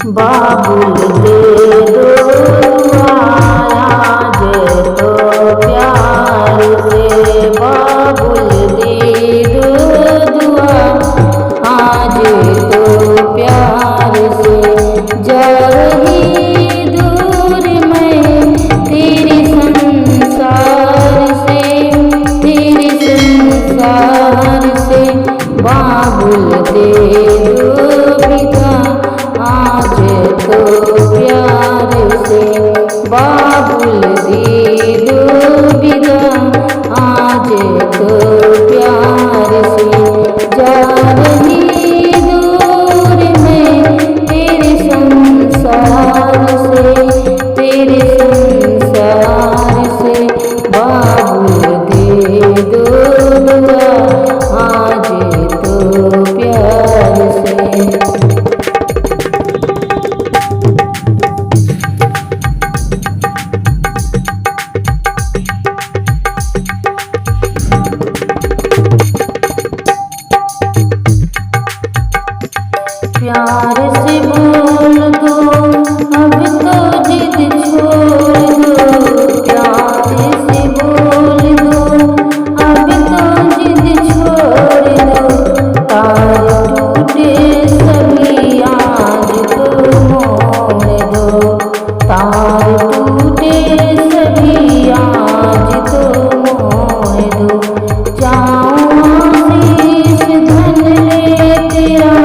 बाबुल दे दो आज तो प्यार से, बाबुल दे दो दुआ आज तो प्यार से। जा रही दूर मैं तेरे संसार से, तेरे संसार से। बाबुल दे दो पिता आज तो प्यार से, बाबुल दे दो विदा आज तो प्यार से। जा रही दूर मैं तेरे संसार से, तेरे संसार से। बाबुल दे दो दुआ आज तो प्यार से। प्यार से बोल दो अब तो जिद छोड़ दो, प्यार से बोल दो अब तो जिद छोड़ दो। तार टूटे सभी आज तो मोड़ दो, तार टूटे सभी आज तो मोड़ दो। जाऊँ आशीष धन ले तेरा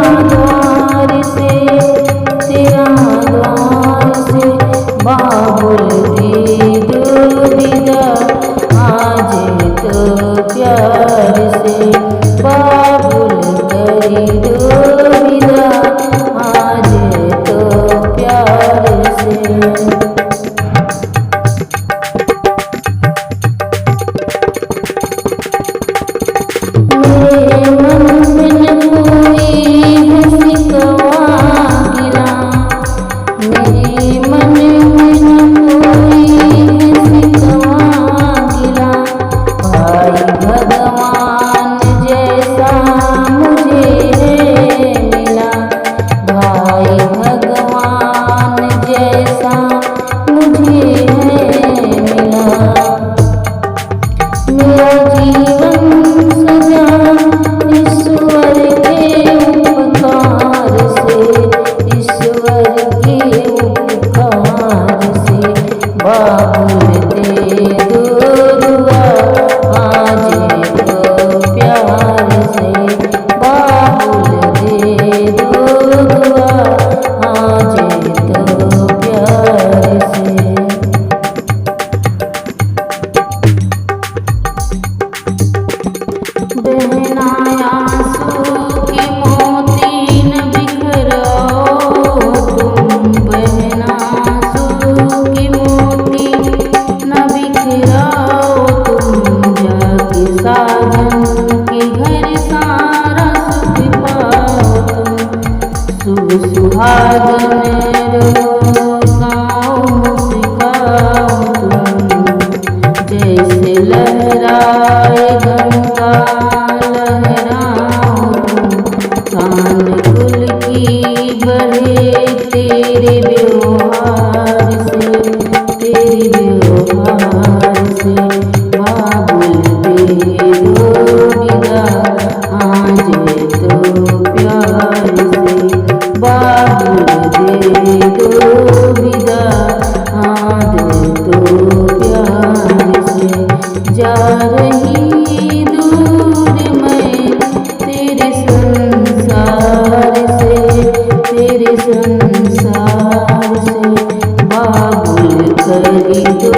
बाबुल दे दो विदा आज तो प्यार से, बाबुल दे दो विदा आज तो प्यार से। मेरे मन में कोई हंसी गवा गिरा, मेरे मन भगवान जैसा मुझे मिला, भाई भगवान जैसा मुझे मिला। मेरा जीवन सजा ईश्वर के उपकार से, ईश्वर के उपकार से। बाबुल दे दो दुआ आज तो प्यार से, बाबुल दे दो दुआ आज तो प्यार से। बहना आंसू के मोती न बिखराओ तुम, बहना आंसू के मोती न बिखराओ तुम। जाके साजन के घर सारा सुख पाओ तुम। शुभ सुहागन रहो गाओ मुस्काओ तुम। जैसे लहराए गंगा लहराओ तुम। कान कुल की बढ़े तेरे व्यवहार से, तेरे व्यवहार से। बाबुल दे दो विदा आज तो प्यार से, बाबुल दे दो विदा आज तो प्यार से। जा रही दूर मैं तेरे संसार से, तेरे संसार से। बाबुल कर दो